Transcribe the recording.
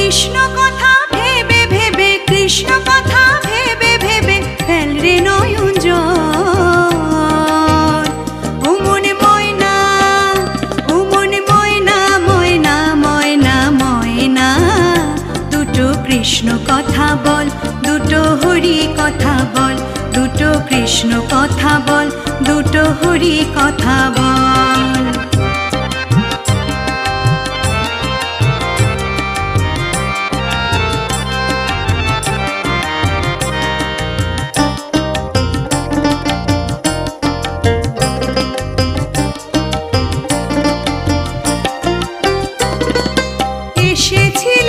কৃষ্ণ কথা ভেবে ভেবে, কৃষ্ণ কথা ভেবে ভেবে ফেল রে নয়ন জল। ও মনে ময়না, ও মনে ময়না, ময়না ময়না ময়না, দুটো কৃষ্ণ কথা বল, দুটো হরি কথা বল, দুটো কৃষ্ণ কথা বল, দুটো হরি কথা বল। এসেছিল